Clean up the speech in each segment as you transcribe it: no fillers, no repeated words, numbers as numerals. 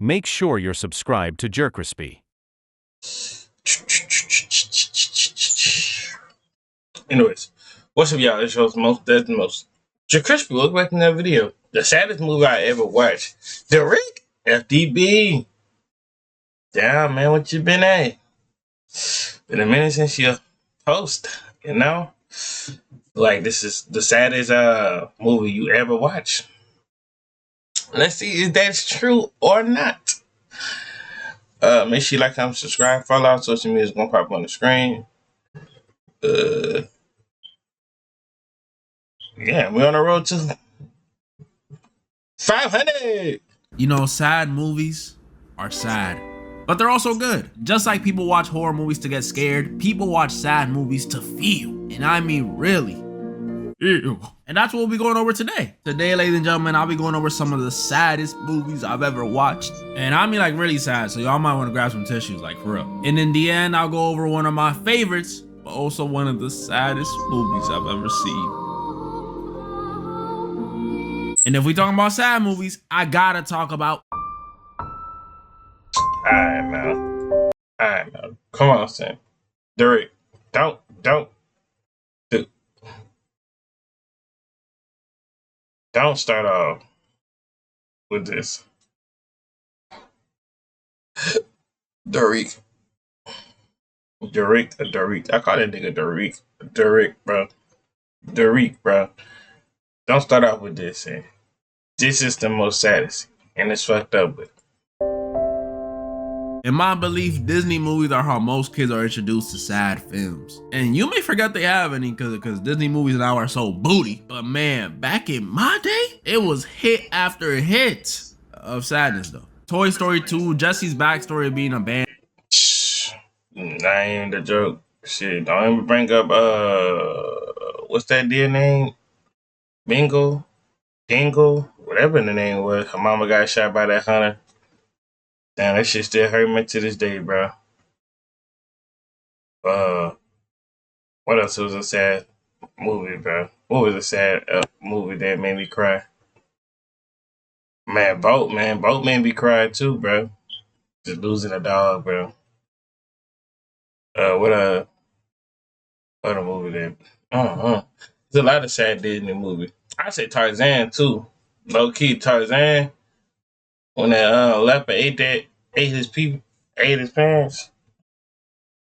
make sure you're subscribed to JerCrispy. Anyways, what's up, y'all? It's your most that's the most. JerCrispy, look back in that video. The saddest movie I ever watched. The Rick FDB. Damn, man, what you been at? Been a minute since you post, you know? Like, this is the saddest movie you ever watched. Let's see if that's true or not. Make sure you like, comment, subscribe, follow our social media is gonna pop on the screen. Yeah, we're on the road to 500. You know, sad movies are sad, but they're also good. Just like people watch horror movies to get scared, people watch sad movies to feel. And I mean really. Ew. And that's what we'll be going over today. Today, ladies and gentlemen, I'll be going over some of the saddest movies I've ever watched. And I mean like really sad, so y'all might want to grab some tissues, like for real. And in the end, I'll go over one of my favorites, but also one of the saddest movies I've ever seen. And if we talking about sad movies, I gotta talk about... Alright, man. Come on, Sam. Derek, don't. Don't start off with this. Derek. I call that nigga Derek, bro. Don't start off with this, man. This is the most saddest, and it's fucked up with. In my belief, Disney movies are how most kids are introduced to sad films. And you may forget they have any because Disney movies now are so booty. But man, back in my day, it was hit after hit of sadness though. Toy Story 2, Jesse's backstory being abandoned. That ain't the joke. Shit, don't even bring up, what's that deer name? Dingle, whatever the name was. Her mama got shot by that hunter. Damn, that shit still hurt me to this day, bro. What else was a sad movie, bro? What was a sad movie that made me cry? Man, Boat made me cry too, bro. Just losing a dog, bro. What other movie that? There's a lot of sad Disney movies. I say Tarzan too. Low key Tarzan. When that leopard ate his parents.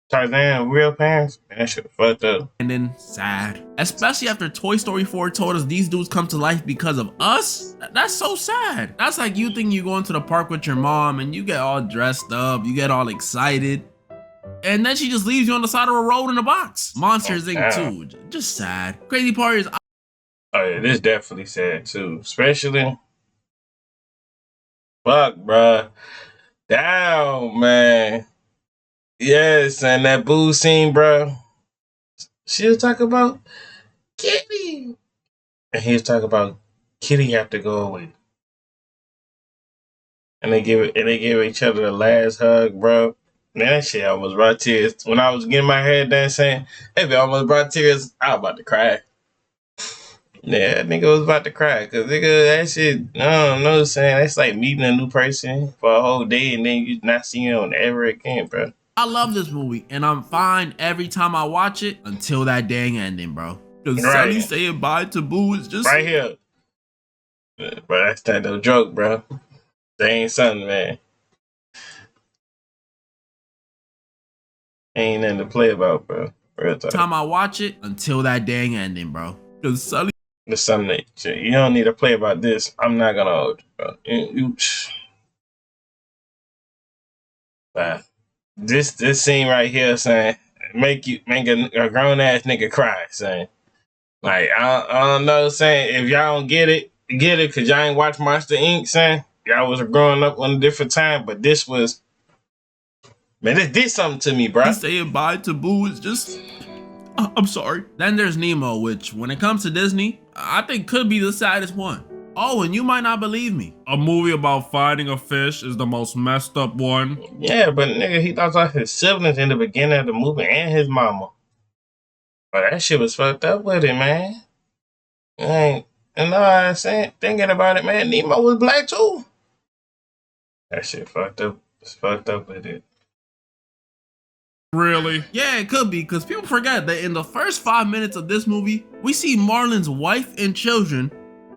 Tarzan real parents. Man, that shit fucked up. And then sad. Especially after Toy Story 4 told us these dudes come to life because of us. That's so sad. That's like you think you go into the park with your mom and you get all dressed up, you get all excited, and then she just leaves you on the side of a road in a box. Monsters Inc. 2, just sad. Crazy part is, oh yeah, this definitely sad too. Especially, fuck, bruh. Down, man. Yes, and that boo scene, bruh. She was talking about Kitty. And he was talking about Kitty have to go away. And they give each other the last hug, bro. Man, that shit almost brought tears. When I was getting my hair done saying, hey, it almost brought tears. I was about to cry. Yeah, that nigga was about to cry. Cause nigga, that shit, I don't know, saying that's like meeting a new person for a whole day and then you not seeing them ever again, bro. I love this movie and I'm fine every time I watch it until that dang ending, bro. Cause Right. Sunny saying bye to Boo is just right here. But that's not no joke, bro. They ain't something, man. Ain't nothing to play about, bro. Real talk. time I watch it until that dang ending, bro. Cause Sunny There's something that you don't need to play about this. I'm not gonna hold you, bro. But this scene right here, saying make a grown ass nigga cry, saying like I don't know, saying if y'all don't get it, cause y'all ain't watch Monster Inc. Saying y'all was growing up on a different time, but this was, man, this did something to me, bro. saying bye to Boo is just, I'm sorry. Then there's Nemo, which when it comes to Disney, I think could be the saddest one. Oh, and you might not believe me. A movie about fighting a fish is the most messed up one. Yeah, but nigga, he thought about his siblings in the beginning of the movie and his mama. But that shit was fucked up with it, man. And no, I'm saying, thinking about it, man, Nemo was black too. That shit fucked up. It's fucked up with it. Really? Yeah, it could be, because people forget that in the first 5 minutes of this movie, we see Marlon's wife and children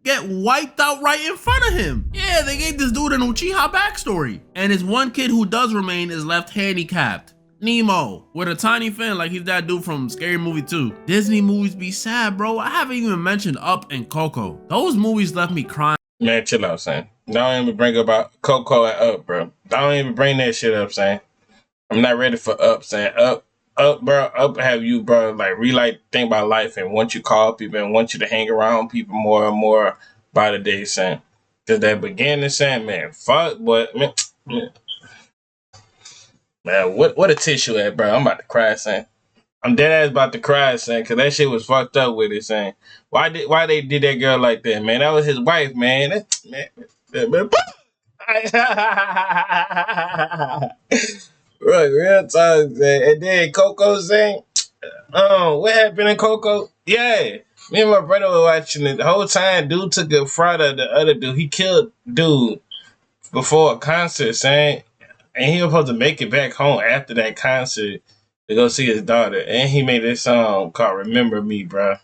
get wiped out right in front of him. Yeah, they gave this dude an Uchiha backstory. And his one kid who does remain is left handicapped. Nemo, with a tiny fin like he's that dude from Scary Movie 2. Disney movies be sad, bro. I haven't even mentioned Up and Coco. Those movies left me crying. Man, chill out, son. Don't even bring about Coco and Up, bro. Don't even bring that shit up, son. I'm not ready for Up, son. Up, bro. Up have you, bro, like really think about life and want you to call people and want you to hang around people more and more by the day, son. Cause that beginning, son, man, fuck, but man, what a tissue at, bro? I'm about to cry, son. I'm dead ass about to cry, son, cause that shit was fucked up with it, son. Why they did that girl like that, man? That was his wife, man. Man. Right, real talk, man. And then Coco saying, what happened in Coco? Yeah. Me and my brother were watching it the whole time. Dude took a fright of the other dude. He killed dude before a concert, saying, and he was supposed to make it back home after that concert to go see his daughter. And he made this song called Remember Me, bro.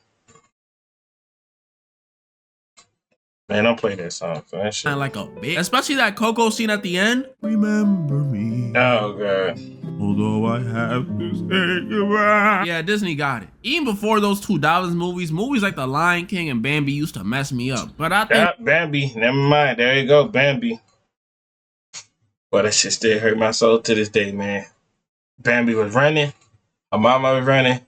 Man, don't play that song. So that shit. Like a bitch. Especially that Coco scene at the end. Remember me. Oh, God. Although I have to say goodbye. Yeah, Disney got it. Even before those two Dollars movies like The Lion King and Bambi used to mess me up. But I think... Yeah, Bambi. Never mind. There you go, Bambi. But that shit still hurt my soul to this day, man. Bambi was running. Her mama was running.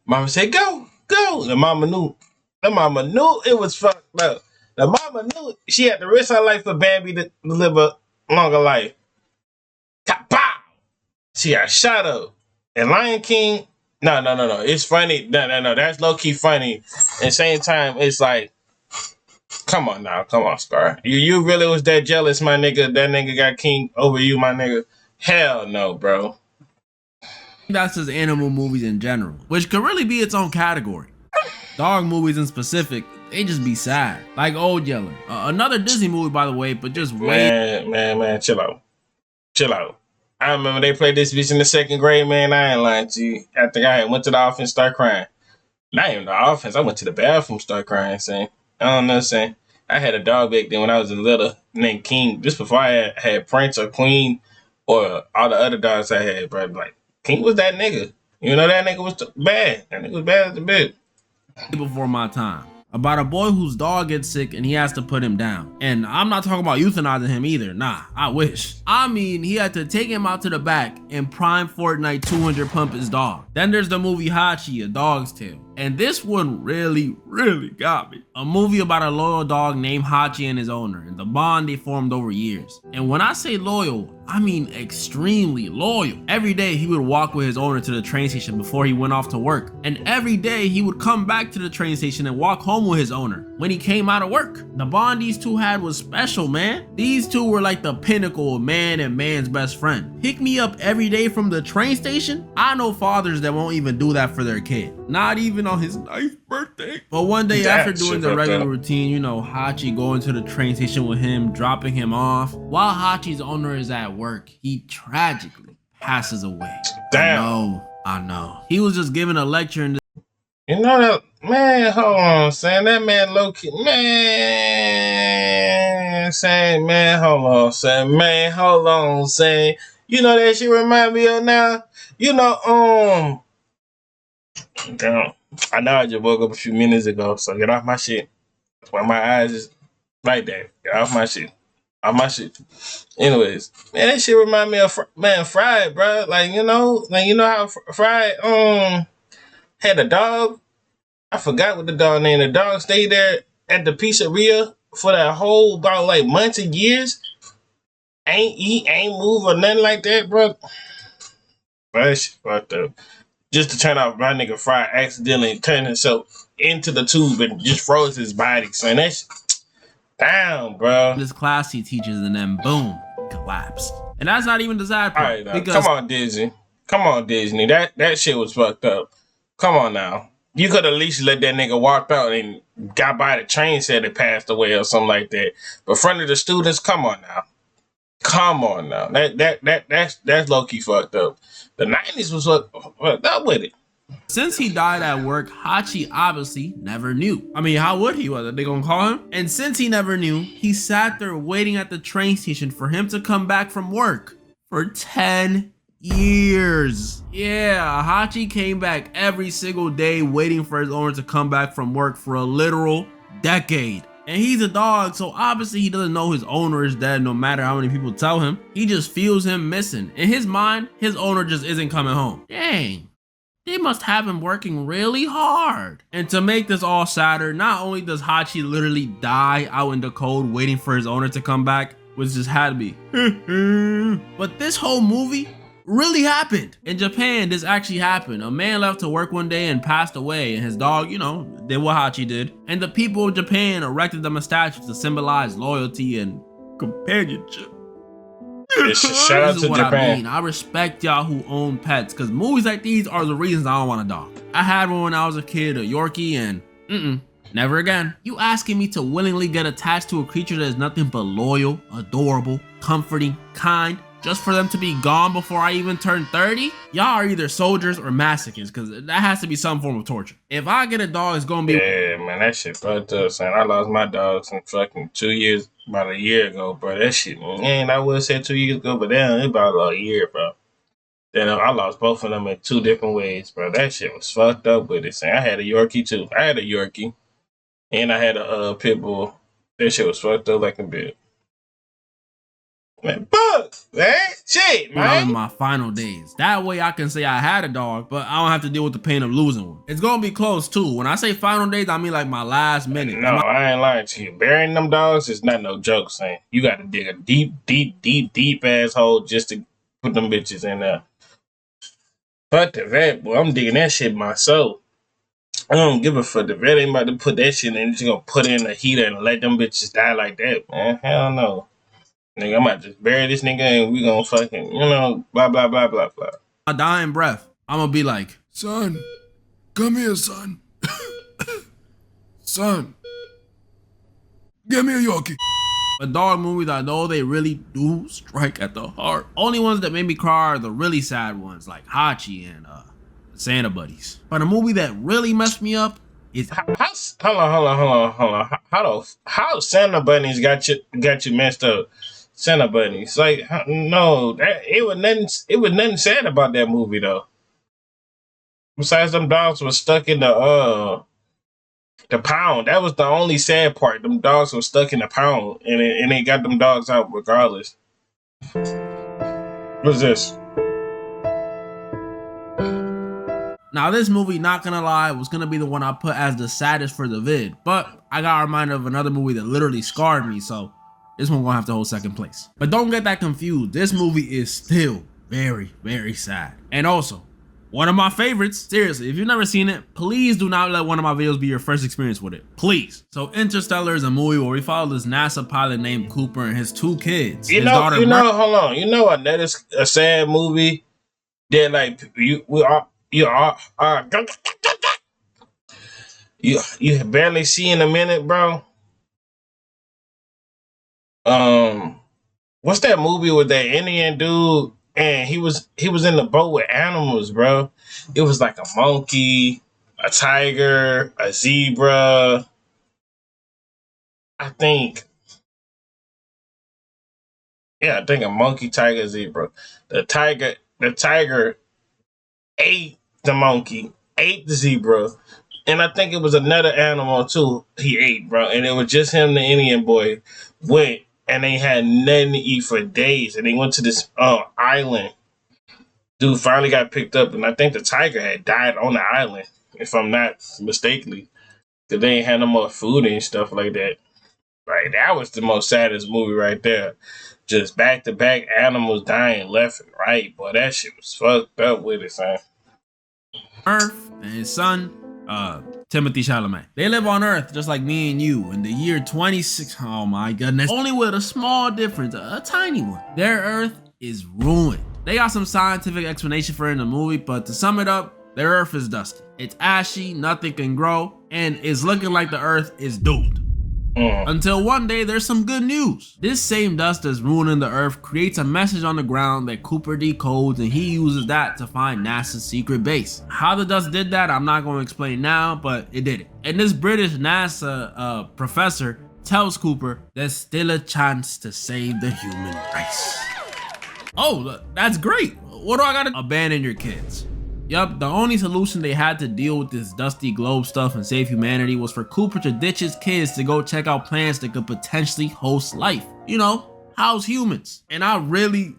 Mama said, go, go. The mama knew. The mama knew it was fucked up. The mama knew she had to risk her life for Bambi to live a longer life. Kapow! She got shot up. And Lion King, no. It's funny. No. That's low-key funny. At the same time, it's like, come on now. Come on, Scar. You really was that jealous, my nigga? That nigga got king over you, my nigga? Hell no, bro. That's just animal movies in general, which could really be its own category. Dog movies in specific, they just be sad. Like Old Yeller. Another Disney movie, by the way, but just way... Man, chill out. Chill out. I remember they played this bitch in the 2nd grade, man. I ain't lying to you. I think I went to the offense, start crying. Not even the offense. I went to the bathroom, start crying, saying, I don't know, saying. I had a dog back then when I was little named King. Just before I had Prince or Queen or all the other dogs I had, bro. Like, King was that nigga. You know, that nigga was bad. That nigga was bad as a bitch. Before my time. About a boy whose dog gets sick and he has to put him down. And I'm not talking about euthanizing him either. Nah, I wish. I mean, he had to take him out to the back and prime Fortnite 200 pump his dog. Then there's the movie Hachi, A Dog's Tale. And this one really got me. A movie about a loyal dog named Hachi and his owner, and the bond they formed over years. And when I say loyal, I mean extremely loyal. Every day he would walk with his owner to the train station before he went off to work. And every day he would come back to the train station and walk home with his owner when he came out of work. The bond these two had was special, man. These two were like the pinnacle of man and man's best friend. Pick me up every day from the train station. I know fathers that won't even do that for their kid. Not even on his 9th birthday. But one day after doing the regular routine, you know, Hachi going to the train station with him, dropping him off. While Hachi's owner is at work, he tragically passes away. Damn. I know. He was just giving a lecture in the... You know that, man, hold on, saying that man low-key, man, saying, man, hold on, saying, you know that shit remind me of now? You know, damn, I know I just woke up a few minutes ago, so get off my shit. That's why my eyes is like that. Get off my shit. Off my shit. Anyways, man, that shit remind me of, Fried, bro. Like, you know how Fried, had a dog. I forgot what the dog named. The dog stayed there at the pizzeria for that whole about like months and years. Ain't eat, ain't move or nothing like that, bro. That shit fucked up. Just to turn off my nigga Fry accidentally turned himself into the tube and just froze his body. So that's down, bro. This class he teaches and then boom, collapsed. And that's not even the sad part. All right, now, come on, Disney. That shit was fucked up. Come on now. You could at least let that nigga walk out and got by the train, said it passed away or something like that. But in front of the students, come on now. Come on now. That's low key fucked up. The 90s was fucked up with it. Since he died at work, Hachi obviously never knew. I mean, how would he? What, are they gonna call him? And since he never knew, he sat there waiting at the train station for him to come back from work for 10 years. Yeah, Hachi came back every single day waiting for his owner to come back from work for a literal decade. And he's a dog, so obviously he doesn't know his owner is dead no matter how many people tell him. He just feels him missing. In his mind, his owner just isn't coming home. Dang. They must have him working really hard. And to make this all sadder, not only does Hachi literally die out in the cold waiting for his owner to come back, which just had to be, but this whole movie really happened. In Japan, this actually happened. A man left to work one day and passed away, and his dog, did what Hachi did. And the people of Japan erected them a statue to symbolize loyalty and companionship. Shout out to Japan. I respect y'all who own pets, because movies like these are the reasons I don't want a dog. I had one when I was a kid, a Yorkie, and never again. You asking me to willingly get attached to a creature that is nothing but loyal, adorable, comforting, kind, just for them to be gone before I even turn 30? Y'all are either soldiers or masochists, because that has to be some form of torture. If I get a dog, it's gonna be... Yeah, man, that shit fucked up, son. I lost my dogs in fucking 2 years, about a year ago, bro. That shit, man, I would say 2 years ago, but damn, it's about a year, bro. Then I lost both of them in 2 different ways, bro. That shit was fucked up with it, son. I had a Yorkie, too. I had a Yorkie, and I had a pit bull. That shit was fucked up like a bitch. Man, fuck, man. Shit, man. I'm in my final days. That way I can say I had a dog, but I don't have to deal with the pain of losing one. It's gonna be close too. When I say final days, I mean like my last minute. No, I ain't lying to you. Burying them dogs is not no joke, son. You gotta dig a deep ass hole just to put them bitches in there. Fuck the vet, boy. I'm digging that shit myself. I don't give a fuck. The vet ain't about to put that shit in. Just gonna put it in the heater and let them bitches die like that, man. Hell no. Nigga, I might just bury this nigga and we gonna fucking, blah, blah, blah, blah, blah. My dying breath, I'm gonna be like, son, come here, son. Son, give me a Yorkie. But dog movies, I know they really do strike at the heart. Only ones that made me cry are the really sad ones, like Hachi and Santa Buddies. But a movie that really messed me up is... Hold on. How Santa Bunnies got you messed up? Santa Bunnies, like, no, it was nothing sad about that movie though. Besides, them dogs were stuck in the pound. That was the only sad part. Them dogs were stuck in the pound, and they got them dogs out regardless. What's this? Now this movie, not gonna lie, was gonna be the one I put as the saddest for the vid, but I got reminded of another movie that literally scarred me, so this one gonna have to hold second place. But don't get that confused. This movie is still very, very sad. And also, one of my favorites. Seriously, if you've never seen it, please do not let one of my videos be your first experience with it. Please. So Interstellar is a movie where we follow this NASA pilot named Cooper and his 2 kids. Hold on. You know another a sad movie that like you barely see in a minute, bro. What's that movie with that Indian dude and he was in the boat with animals, bro? It was like a monkey, a tiger, a zebra. I think a monkey, tiger, zebra. The tiger ate the monkey, ate the zebra, and I think it was another animal too he ate, bro. And it was just him, the Indian boy, went. And they had nothing to eat for days. And they went to this island. Dude finally got picked up. And I think the tiger had died on the island, if I'm not mistakenly. Because they ain't had no more food and stuff like that. Right, that was the most saddest movie right there. Just back-to-back animals dying left and right. Boy, that shit was fucked up with it, son. Earth and his son, Timothy Chalamet. They live on Earth just like me and you in the year 26. Oh my goodness. Only with a small difference, a tiny one. Their Earth is ruined. They got some scientific explanation for it in the movie, but to sum it up, their Earth is dusty. It's ashy, nothing can grow, and it's looking like the Earth is doomed. Until one day there's some good news. This same dust that's ruining the earth creates a message on the ground that Cooper decodes, and he uses that to find NASA's secret base. How the dust did that, I'm not going to explain now, but it did it. And this British NASA professor tells Cooper there's still a chance to save the human race. Oh, that's great. What do I gotta abandon your kids? Yup, the only solution they had to deal with this dusty globe stuff and save humanity was for Cooper to ditch his kids to go check out planets that could potentially host life. You know, house humans. And I really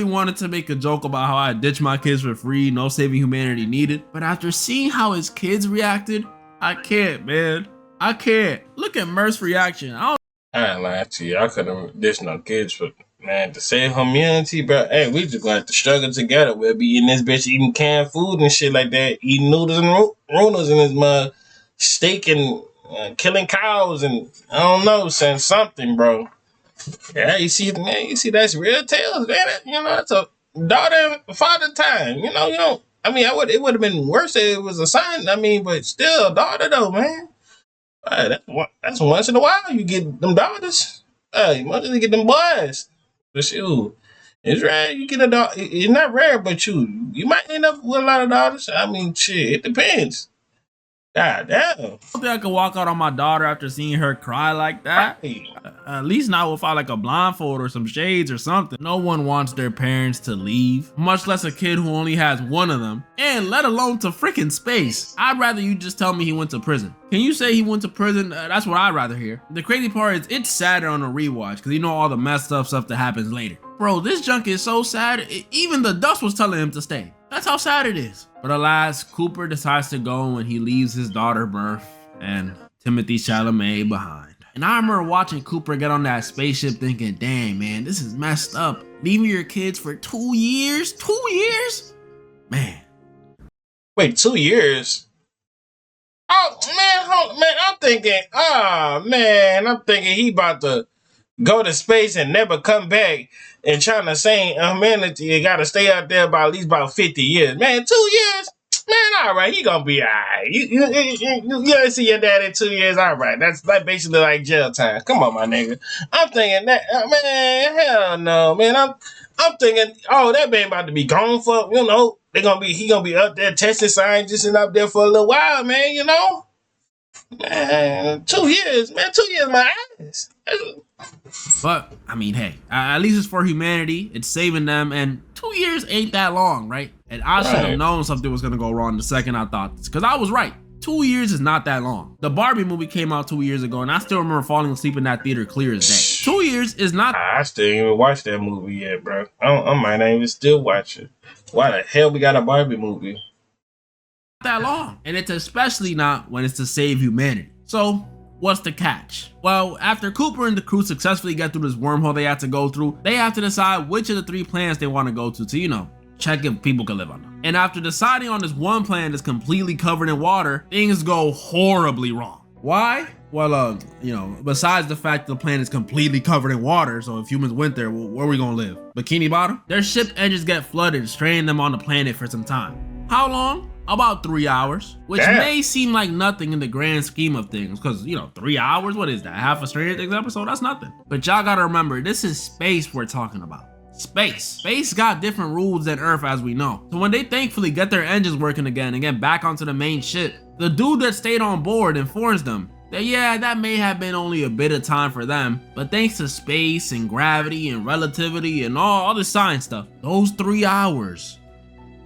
wanted to make a joke about how I ditched my kids for free, no saving humanity needed. But after seeing how his kids reacted, I can't, man. I can't. Look at Murph's reaction. I ain't lying to you. I couldn't ditch no kids for, man, to save humanity, bro. Hey, we just gonna have to struggle together. We'll be eating this bitch, eating canned food and shit like that, eating noodles and rooners in his mud, steak and killing cows and I don't know, saying something, bro. Yeah, you see, man, that's real tales, man. You know, it's a daughter and father time. You know. I mean, it would have been worse if it was a son. I mean, but still, daughter though, man. That's once in a while you get them daughters. You must get them boys. But shoot, it's rare you get a daughter. It's not rare, but you might end up with a lot of daughters. I mean, shit, it depends. God damn. don't think I could walk out on my daughter after seeing her cry like that. Right. At least not without like a blindfold or some shades or something. No one wants their parents to leave, much less a kid who only has one of them, and let alone to freaking space. I'd rather you just tell me he went to prison. Can you say he went to prison? That's what I'd rather hear. The crazy part is it's sadder on a rewatch because you know all the messed up stuff that happens later. Bro, this junk is so sad, even the dust was telling him to stay. That's how sad it is. But alas, Cooper decides to go when he leaves his daughter Murph and Timothy Chalamet behind. And I remember watching Cooper get on that spaceship thinking, dang man, this is messed up. Leaving your kids for 2 years? 2 years? Man. Wait, 2 years? Oh, man, I'm thinking he about to go to space and never come back and trying to say humanity you gotta stay out there by at least about 50 years. Man, 2 years? Man, all right, he gonna be all right. You see your dad in 2 years, all right. That's like basically like jail time. Come on, my nigga. I'm thinking that, man, hell no, man. I'm thinking, oh, that man about to be gone for, he gonna be up there testing scientists and up there for a little while, man, you know? Man, 2 years, man, 2 years, my ass. But, I mean, hey, at least it's for humanity. It's saving them, and 2 years ain't that long, right? And I should have known something was gonna go wrong the second I thought this, because I was right. 2 years is not that long. The Barbie movie came out 2 years ago, and I still remember falling asleep in that theater clear as day. 2 years is not. I still ain't even watched that movie yet, bro. I might not even still watch it. Why the hell we got a Barbie movie? That long, and it's especially not when it's to save humanity. So what's the catch? Well, after Cooper and the crew successfully get through this wormhole they have to go through, they have to decide which of the 3 planets they want to go to, check if people can live on them. And after deciding on this one planet that's completely covered in water, things go horribly wrong. Why? Well, besides the fact the planet is completely covered in water, so if humans went there, where are we gonna live? Bikini Bottom? Their ship engines get flooded, stranding them on the planet for some time. How long? About 3 hours, which may seem like nothing in the grand scheme of things, because 3 hours, what is that? Half a Stranger Things episode? That's nothing. But y'all gotta remember, this is space we're talking about. Space got different rules than Earth, as we know. So when they thankfully get their engines working again and get back onto the main ship, the dude that stayed on board informs them that that may have been only a bit of time for them, but thanks to space and gravity and relativity and all this science stuff, those 3 hours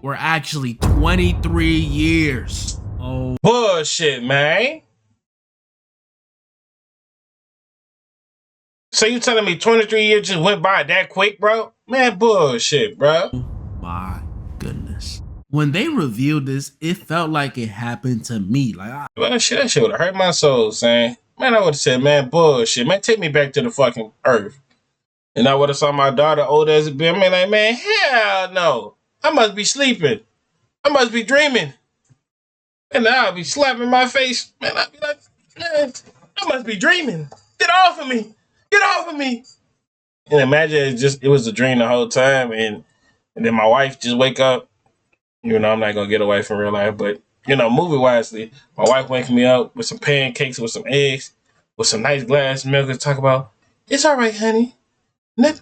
were actually 23 years. Oh, bullshit, man. So you telling me 23 years just went by that quick, bro? Man, bullshit, bro. My goodness. When they revealed this, it felt like it happened to me. Well, shit, that shit would have hurt my soul, saying, man, I would have said, man, bullshit, man, take me back to the fucking Earth. And I would have saw my daughter old as it been, like, man, hell no. I must be sleeping. I must be dreaming. And I'll be slapping my face. Man, I'll be like, man, I must be dreaming. Get off of me. Get off of me. And imagine it was a dream the whole time. And then my wife just wake up. I'm not going to get away from real life. But, movie-wisely, my wife wakes me up with some pancakes with some eggs. with some nice glass milk and talk about, it's all right, honey. Wake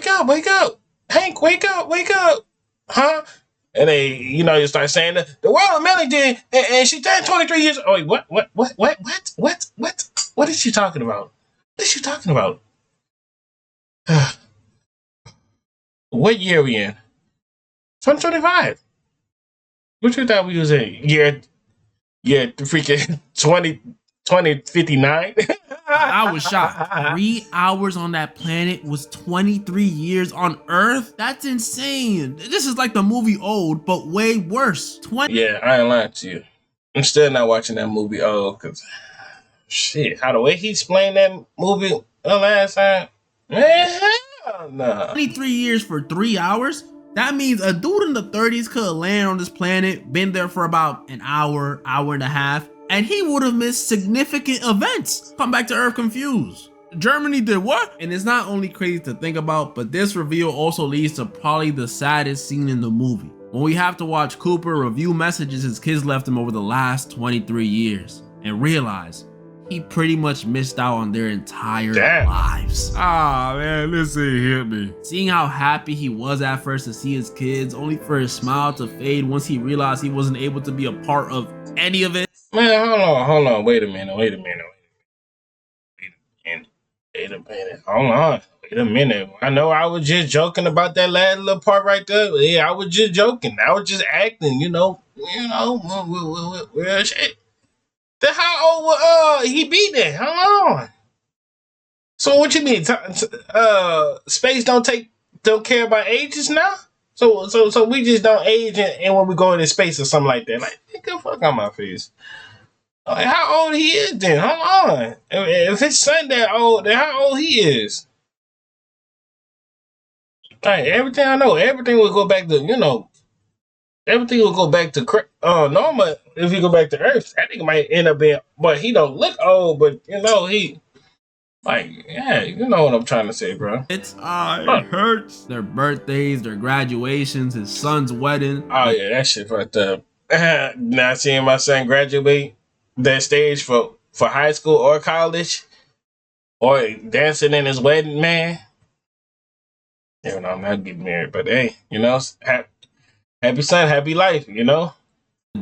up, wake up. Hank, wake up. Huh? And they, you start saying the world of Melanie did, and she turned 23 years. Oh, wait, what is she talking about? What is she talking about? What year are we in? 2025. What you thought we was in? Year freaking 2059? I was shocked. 3 hours on that planet was 23 years on Earth? That's insane. This is like the movie Old, but way worse. Yeah, I ain't lying to you. I'm still not watching that movie Old, because shit, how the way he explained that movie the last time, man, hell no. 23 years for 3 hours? That means a dude in the 30s could have landed on this planet, been there for about an hour and a half, and he would have missed significant events. Come back to Earth confused. Germany did what? And it's not only crazy to think about, but this reveal also leads to probably the saddest scene in the movie, when we have to watch Cooper review messages his kids left him over the last 23 years and realize he pretty much missed out on their entire lives. Ah, man, listen, hit me. Seeing how happy he was at first to see his kids, only for his smile to fade once he realized he wasn't able to be a part of any of it. Man, hold on, wait a minute. Hold on. Wait a minute. I know I was just joking about that last little part right there. Yeah, I was just joking. I was just acting, well, shit. Then how old would he be then? How long? So what you mean? Space don't care about ages now? So we just don't age and when we go into space or something like that. Like, get the fuck on my face. Like, how old he is then? Hold on. If his son that old, then how old he is? Like, everything I know, everything will go back to, everything will go back to normal if you go back to Earth. That nigga might end up being, but he don't look old, but he, like, yeah, you know what I'm trying to say, bro. It hurts. Their birthdays, their graduations, his son's wedding. Oh yeah, that shit fucked up. Not seeing my son graduate that stage for high school or college, or dancing in his wedding, man. I'm not getting married, but hey, happy son, happy life, The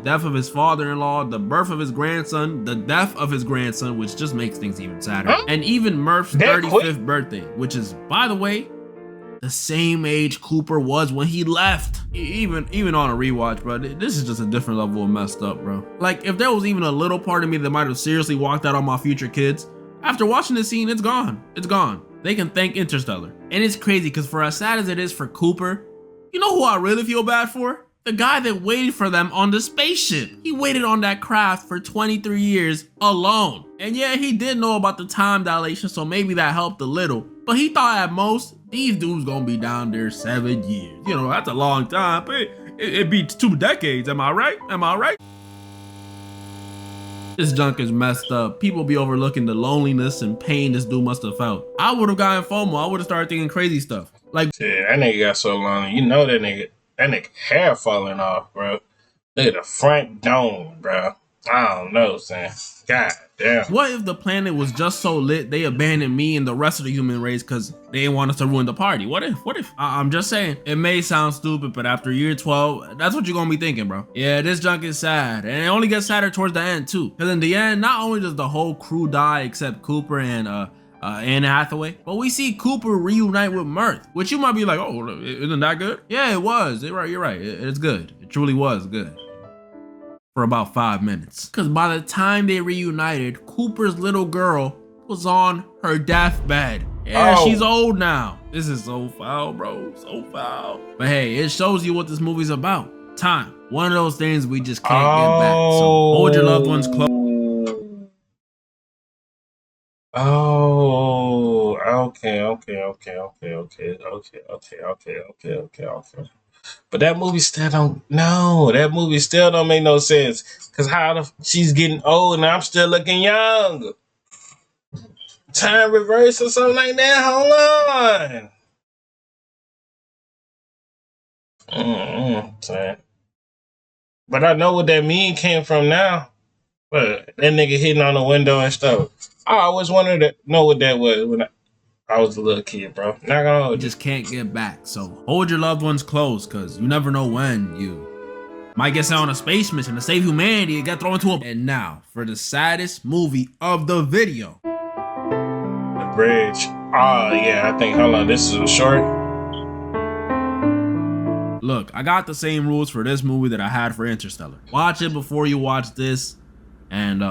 death of his father-in-law, the birth of his grandson, the death of his grandson, which just makes things even sadder. Huh? And even Murph's 35th birthday, which is, by the way, the same age Cooper was when he left. Even on a rewatch, bro, this is just a different level of messed up, bro. Like, if there was even a little part of me that might have seriously walked out on my future kids, after watching this scene, it's gone. It's gone. They can thank Interstellar. And it's crazy, because for as sad as it is for Cooper, you know who I really feel bad for? The guy that waited for them on the spaceship. He waited on that craft for 23 years alone. And yeah, he did know about the time dilation, so maybe that helped a little. But he thought at most, these dudes gonna be down there 7 years. That's a long time, but it beats 2 decades, am I right? This junk is messed up. People be overlooking the loneliness and pain this dude must have felt. I would have gotten FOMO. I would have started thinking crazy stuff. Like, shit, that nigga got so long. That nigga hair falling off, bro. Look at the front dome, bro. I don't know, son. God damn. What if the planet was just so lit they abandoned me and the rest of the human race because they didn't want us to ruin the party? What if? I'm just saying. It may sound stupid, but after year 12, that's what you're gonna be thinking, bro. Yeah, this junk is sad. And it only gets sadder towards the end, too. Because in the end, not only does the whole crew die except Cooper and Anne Hathaway, but we see Cooper reunite with Mirth, which you might be like, oh, isn't that good? Yeah, it was. You're right. It's good. It truly was good. For about 5 minutes. Because by the time they reunited, Cooper's little girl was on her deathbed. Yeah, She's old now. This is so foul, bro. So foul. But hey, it shows you what this movie's about. Time. One of those things we just can't get back. So hold your loved ones close. Oh, okay. But that movie still don't make no sense. Cause she's getting old and I'm still looking young. Time reverse or something like that. Hold on. But I know what that meme came from now. But that nigga hitting on the window and stuff. I always wanted to know what that was when I was a little kid, bro. Not gonna hold You you. just can't get back. So hold your loved ones close, cause you never know when you might get sent on a space mission to save humanity and get thrown into a. And now for the saddest movie of the video. The bridge. Oh yeah, I think. Hold on, this is a short. Look, I got the same rules for this movie that I had for Interstellar. Watch it before you watch this, and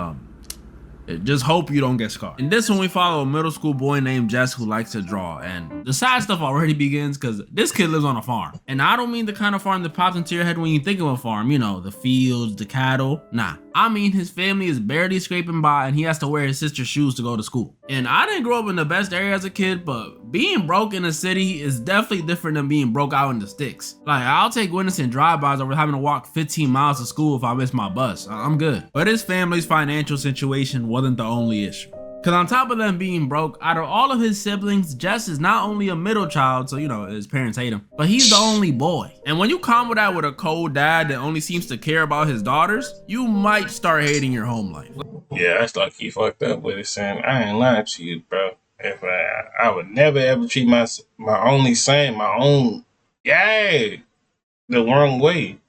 just hope you don't get scarred. In this one, we follow a middle school boy named Jess who likes to draw, and the sad stuff already begins because this kid lives on a farm. And I don't mean the kind of farm that pops into your head when you think of a farm, you know, the fields, the cattle. Nah, I mean his family is barely scraping by and he has to wear his sister's shoes to go to school. And I didn't grow up in the best area as a kid, but being broke in a city is definitely different than being broke out in the sticks. Like, I'll take witnessing drive-bys over having to walk 15 miles to school if I miss my bus. I'm good. But his family's financial situation wasn't the only issue. Cause on top of them being broke, out of all of his siblings, Jess is not only a middle child, so you know, his parents hate him, but he's the only boy. And when you combo that with a cold dad that only seems to care about his daughters, you might start hating your home life. Yeah, that's like he fucked up with it, saying, I ain't lying to you, bro. If I would never ever treat my only son, my own, the wrong way.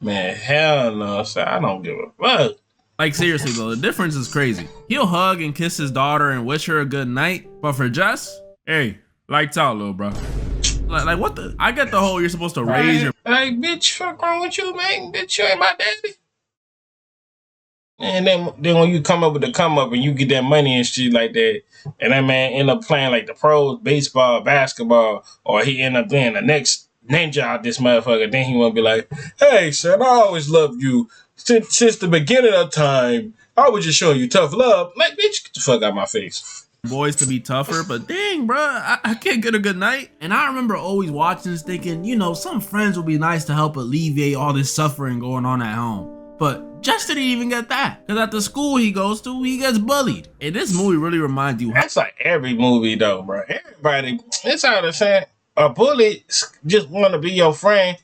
Man, hell no, so I don't give a fuck. Like seriously though, the difference is crazy. He'll hug and kiss his daughter and wish her a good night, but for Jess, hey, lights out, little bro. Like what the? I get the whole you're supposed to raise your. Hey, bitch, fuck wrong with you, man? Bitch, you ain't my daddy. And then when you come up with the come up and you get that money and shit like that, and that man end up playing like the pros, baseball, basketball, or he end up being the next ninja out this motherfucker, then he wanna be like, hey, son, I always loved you. Since the beginning of time, I was just showing you tough love. Like, bitch, get the fuck out of my face. Boys to be tougher, but dang, bro, I can't get a good night. And I remember always watching this thinking, you know, some friends would be nice to help alleviate all this suffering going on at home. But Jess didn't even get that. Because at the school he goes to, he gets bullied. And this movie really reminds you. That's like every movie, though, bro. Everybody, it's how they're saying, a bully just want to be your friend.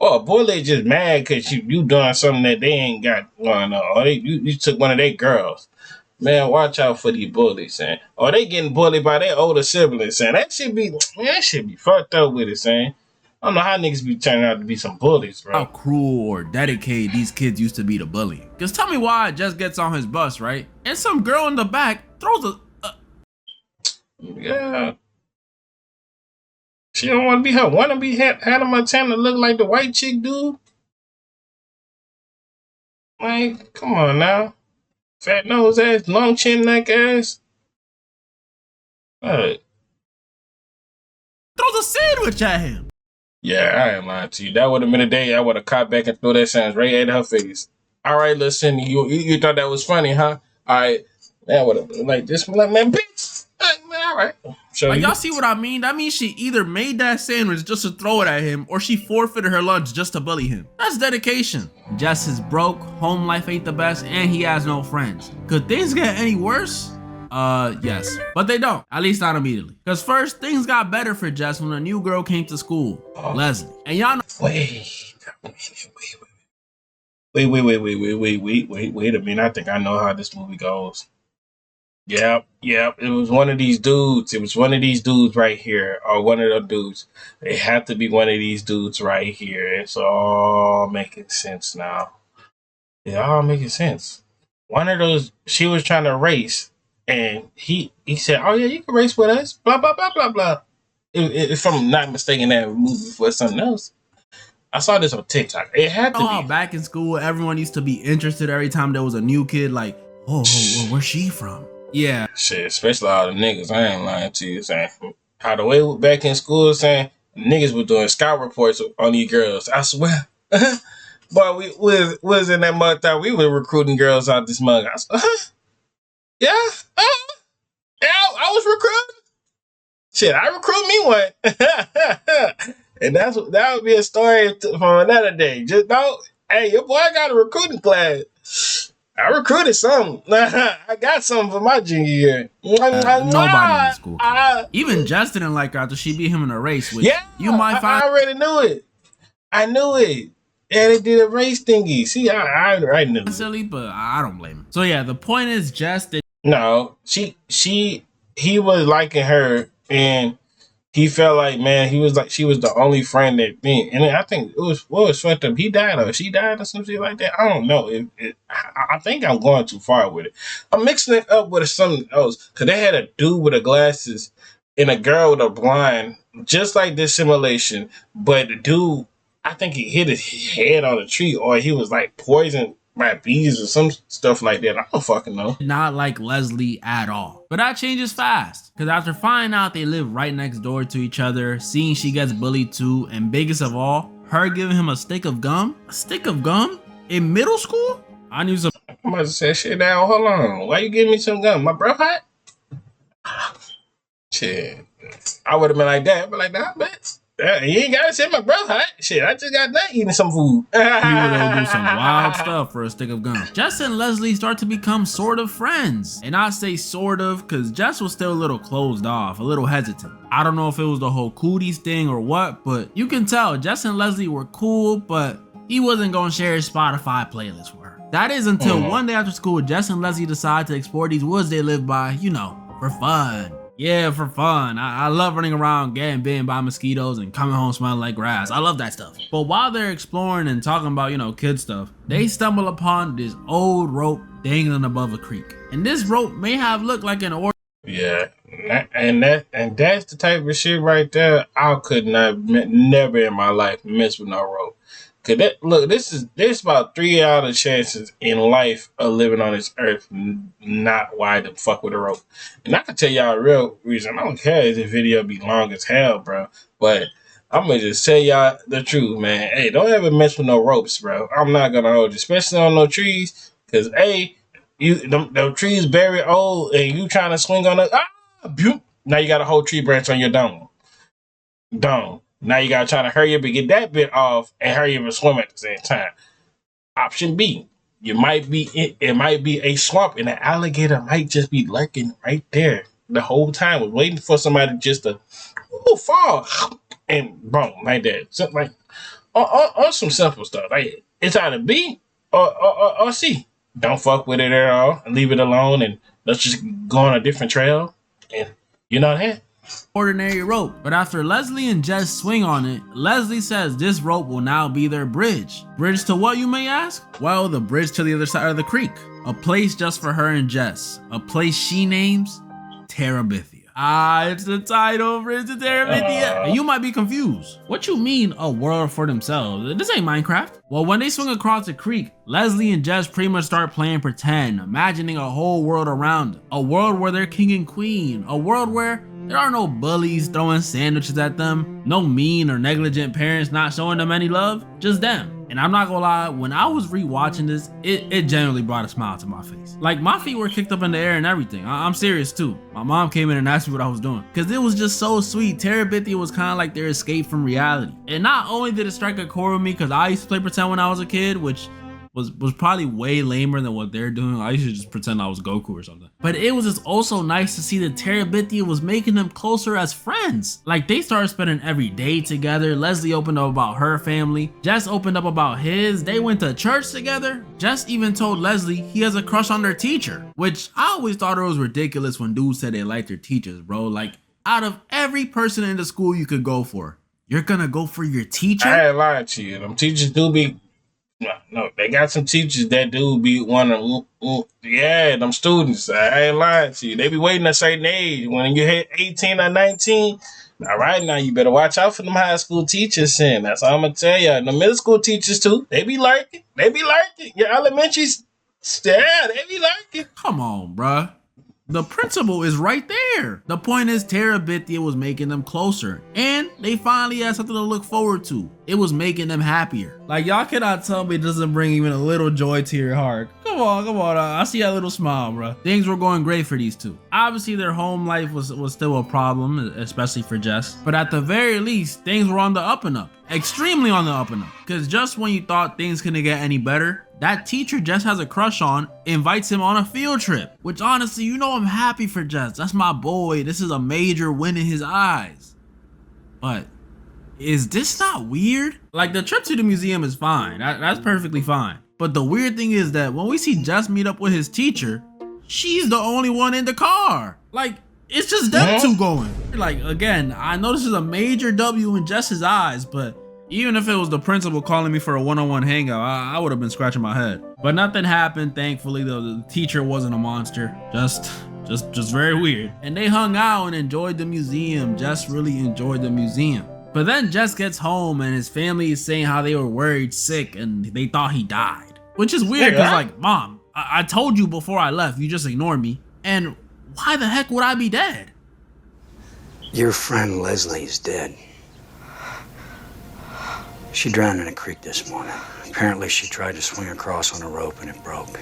Or a bully just mad because you doing something that they ain't got going on. Or you took one of their girls. Man, watch out for these bullies, man. Or they getting bullied by their older siblings, man. That should be fucked up with it, man. I don't know how niggas be turning out to be some bullies, bro. How cruel or dedicated these kids used to be to bullying. Because tell me why Jess gets on his bus, right? And some girl in the back throws a... Yeah. She don't want to be her wannabe Hannah Montana look like the white chick dude. Like, come on now. Fat nose ass, long chin neck ass. Throws a sandwich at him. Yeah, I ain't lying to you. That would have been a day I would have caught back and threw that sandwich right at her face. All right, listen, you thought that was funny, huh? All right, man, would have like this, like, man, bitch. Man, all right. Like, y'all see what I mean? That means she either made that sandwich just to throw it at him, or she forfeited her lunch just to bully him. That's dedication. Jess is broke, home life ain't the best, and he has no friends. Could things get any worse? Yes. But they don't. At least not immediately. Because first, things got better for Jess when a new girl came to school. Leslie. And y'all know— Wait a minute. I think I know how this movie goes. Yep. It was one of these dudes. It was one of these dudes right here. Or one of those dudes. They have to be one of these dudes right here. It's all making sense now. It all making sense. One of those, she was trying to race. And he said, oh yeah, you can race with us. Blah, blah, blah, blah, blah. If I'm not mistaken, that movie for something else. I saw this on TikTok. It had to be. Back in school, everyone used to be interested every time there was a new kid. Like, oh, where's she from? Yeah. Shit, especially all the niggas. I ain't lying to you. Saying how the way back in school, saying niggas were doing scout reports on these girls. I swear. Boy, we was in that month out. We were recruiting girls out this mug. Yeah. I was recruiting. Shit, I recruit me one. And that would be a story from another day. Just don't. Hey, your boy got a recruiting class. I recruited some. I got some for my junior year. Nobody in the school. Even Jess didn't like her after she beat him in a race. Which you might find. I already knew it. I knew it. Yeah, they did a race thingy. See, I knew. Silly, but I don't blame him. So yeah, the point is Jess did. No, he was liking her, and he felt like, man, he was like, she was the only friend that thing. And I think it was, what was fucked up, he died or she died or some shit like that. I don't know. I think I'm going too far with it. I'm mixing it up with something else, because they had a dude with the glasses and a girl with a blind, just like this simulation. But the dude, I think he hit his head on a tree, or he was like poisoned by bees or some stuff like that. I don't fucking know. Not like Leslie at all. But that changes fast, because after finding out they live right next door to each other, seeing she gets bullied too, and biggest of all, her giving him a stick of gum? A stick of gum? In middle school? I knew some. I'm about to say, shit down, hold on. Why you giving me some gum? My breath hot? Shit. I would have been like that, but like, nah, bitch. You ain't gotta say my breath hot. Shit, I just got done eating some food. People that'll do some wild stuff for a stick of gum. Jess and Leslie start to become sort of friends. And I say sort of because Jess was still a little closed off, a little hesitant. I don't know if it was the whole cooties thing or what, but you can tell Jess and Leslie were cool, but he wasn't gonna share his Spotify playlist with her. That is until one day after school, Jess and Leslie decide to explore these woods they live by, you know, for fun. Yeah, for fun. I love running around, getting bitten by mosquitoes, and coming home smelling like grass. I love that stuff. But while they're exploring and talking about, you know, kid stuff, they stumble upon this old rope dangling above a creek. And this rope may have looked like an Yeah, and that's the type of shit right there. I could never in my life mess with no rope. Cause there's about 3 out of chances in life of living on this earth not why the fuck with a rope. And I can tell y'all a real reason. I don't care if the video be long as hell, bro. But I'm gonna just tell y'all the truth, man. Hey, don't ever mess with no ropes, bro. I'm not gonna hold you, especially on no trees. Cause them trees very old, and you trying to swing on it. Now you got a whole tree branch on your dome. Now you gotta try to hurry up and get that bit off and hurry up and swim at the same time. Option B, it might be a swamp, and an alligator might just be lurking right there the whole time, was waiting for somebody just to fall and boom, like that. Something like or some simple stuff. Like, it's either B or C. Don't fuck with it at all and leave it alone, and let's just go on a different trail. And you know that. Ordinary rope. But after Leslie and Jess swing on it, Leslie says this rope will now be their bridge. Bridge to what, you may ask? Well, the bridge to the other side of the creek. A place just for her and Jess. A place she names Terabithia. It's the title, Bridge to Terabithia. And you might be confused. What you mean, a world for themselves? This ain't Minecraft. Well, when they swing across the creek, Leslie and Jess pretty much start playing pretend, imagining a whole world around them. A world where they're king and queen. A world where there are no bullies throwing sandwiches at them, no mean or negligent parents not showing them any love, just them. And I'm not gonna lie, when I was rewatching this, it genuinely brought a smile to my face. Like, my feet were kicked up in the air and everything. I'm serious too. My mom came in and asked me what I was doing, because it was just so sweet. Terabithia was kind of like their escape from reality. And not only did it strike a chord with me, because I used to play pretend when I was a kid, which was probably way lamer than what they're doing. I used to just pretend I was Goku or something. But it was just also nice to see that Terabithia was making them closer as friends. Like, they started spending every day together. Leslie opened up about her family. Jess opened up about his. They went to church together. Jess even told Leslie he has a crush on their teacher, which I always thought it was ridiculous when dudes said they liked their teachers, bro. Like, out of every person in the school you could go for, you're gonna go for your teacher? I ain't lying to you. Them teachers do be... No, they got some teachers that do be one of them students. I ain't lying to you. They be waiting a certain age. When you hit 18 or 19, all right, now you better watch out for them high school teachers. And that's all I'm gonna tell you. The middle school teachers too, they be lurking. Your elementaries, yeah, they be lurking. Come on, bruh. The principle is right there. The point is, Terabithia was making them closer, and they finally had something to look forward to. It was making them happier. Like, y'all cannot tell me it doesn't bring even a little joy to your heart. Come on. I see that little smile, bro. Things were going great for these two. Obviously, their home life was still a problem, especially for Jess. But at the very least, things were on the up and up. Extremely on the up and up. Because just when you thought things couldn't get any better, that teacher Jess has a crush on invites him on a field trip. Which honestly, you know, I'm happy for Jess. That's my boy. This is a major win in his eyes. But is this not weird? Like, the trip to the museum is fine. That's perfectly fine. But the weird thing is that when we see Jess meet up with his teacher, she's the only one in the car. Like, it's just them two going. Like, again, I know this is a major W in Jess's eyes, but even if it was the principal calling me for a one-on-one hangout, I would have been scratching my head. But nothing happened, thankfully. The teacher wasn't a monster. Just very weird. And they hung out and enjoyed the museum. Jess really enjoyed the museum. But then Jess gets home and his family is saying how they were worried sick and they thought he died. Which is weird because, like, Mom, I told you before I left, you just ignored me. And why the heck would I be dead? Your friend Leslie is dead. She drowned in a creek this morning. Apparently she tried to swing across on a rope and it broke.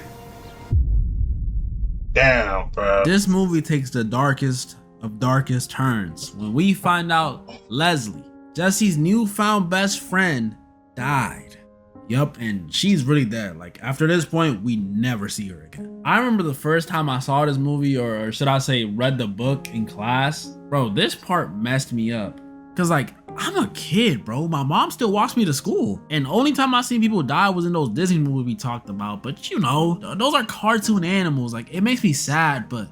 Damn, bro. This movie takes the darkest of darkest turns when we find out Leslie, Jesse's newfound best friend, died. Yup, and she's really dead. Like, after this point, we never see her again. I remember the first time I saw this movie, or should I say read the book in class. Bro, this part messed me up. Cause, like, I'm a kid, bro. My mom still walks me to school. And the only time I seen people die was in those Disney movies we talked about. But you know, those are cartoon animals. Like, it makes me sad, but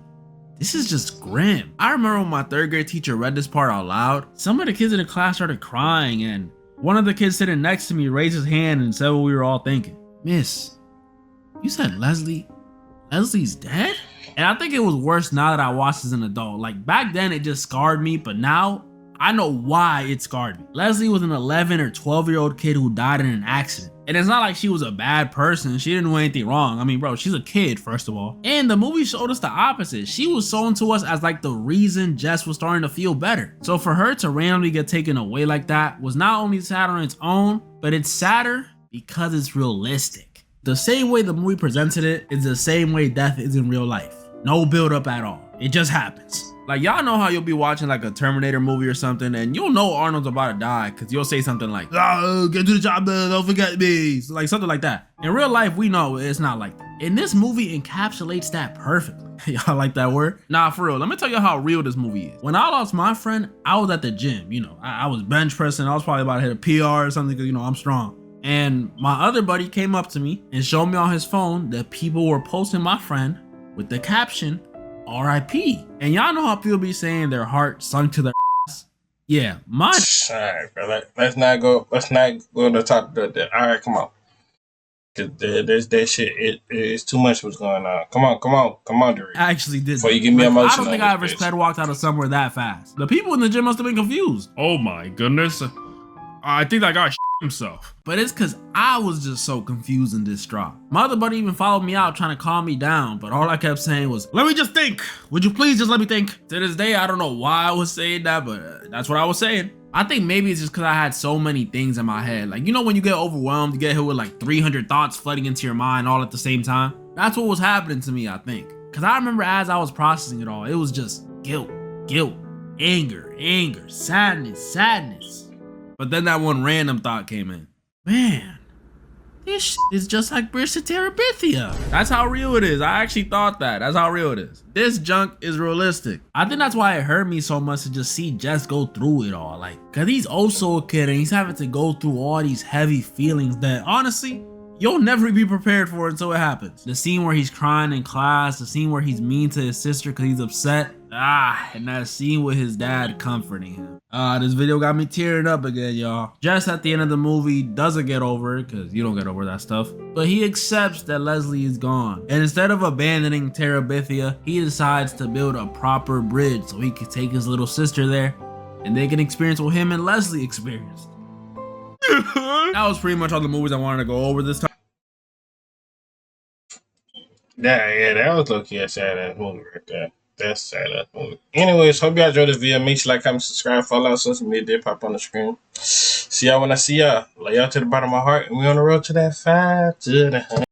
this is just grim. I remember when my 3rd grade teacher read this part out loud, some of the kids in the class started crying, and one of the kids sitting next to me raised his hand and said what we were all thinking. Miss, you said Leslie's dead? And I think it was worse now that I watched as an adult. Like, back then it just scarred me, but now I know why it scarred me. Leslie was an 11 or 12-year-old kid who died in an accident. And it's not like she was a bad person. She didn't do anything wrong. I mean, bro, she's a kid, first of all. And the movie showed us the opposite. She was sold to us as like the reason Jess was starting to feel better. So for her to randomly get taken away like that was not only sad on its own, but it's sadder because it's realistic. The same way the movie presented it is the same way death is in real life. No build up at all. It just happens. Like, y'all know how you'll be watching like a Terminator movie or something and you'll know Arnold's about to die because you'll say something like, "Oh, get to the job, don't forget me." So, like, something like that. In real life, we know it's not like that. And this movie encapsulates that perfectly. Y'all like that word? Nah, for real. Let me tell you how real this movie is. When I lost my friend, I was at the gym. You know, I was bench pressing. I was probably about to hit a PR or something because, you know, I'm strong. And my other buddy came up to me and showed me on his phone that people were posting my friend with the caption, "R.I.P." And y'all know how people be saying their heart sunk to their ass? Yeah, mine. Alright, bro. Let's not go to the top of that. Alright, come on. Cause there's that shit. It's too much what's going on. Come on, Derek. I actually did. Before you get me emotional. I don't think I ever sped walked out of somewhere that fast. The people in the gym must have been confused. Oh my goodness. I think that guy himself. But it's cause I was just so confused and distraught. My other buddy even followed me out trying to calm me down, but all I kept saying was, "Let me just think. Would you please just let me think?" To this day, I don't know why I was saying that, but that's what I was saying. I think maybe it's just cause I had so many things in my head. Like, you know when you get overwhelmed, you get hit with like 300 thoughts flooding into your mind all at the same time? That's what was happening to me, I think. Cause I remember as I was processing it all, it was just guilt, anger, sadness. But then that one random thought came in. Man, this is just like British Terabithia. That's how real it is. I actually thought that. That's how real it is. This junk is realistic. I think that's why it hurt me so much to just see Jess go through it all. Like, cause he's also a kid and he's having to go through all these heavy feelings that honestly, you'll never be prepared for until it happens. The scene where he's crying in class, the scene where he's mean to his sister cause he's upset. And that scene with his dad comforting him. This video got me tearing up again, y'all. Jess at the end of the movie doesn't get over it, because you don't get over that stuff. But he accepts that Leslie is gone. And instead of abandoning Terabithia, he decides to build a proper bridge so he can take his little sister there and they can experience what him and Leslie experienced. That was pretty much all the movies I wanted to go over this time. Yeah, that was low-key a sad-ass movie right there. That's sad. Anyways, hope y'all enjoyed this video. Make sure you like, comment, subscribe, follow our social media. They pop on the screen. See y'all when I see y'all. Love y'all to the bottom of my heart. And we on the road to that 5 to the 100.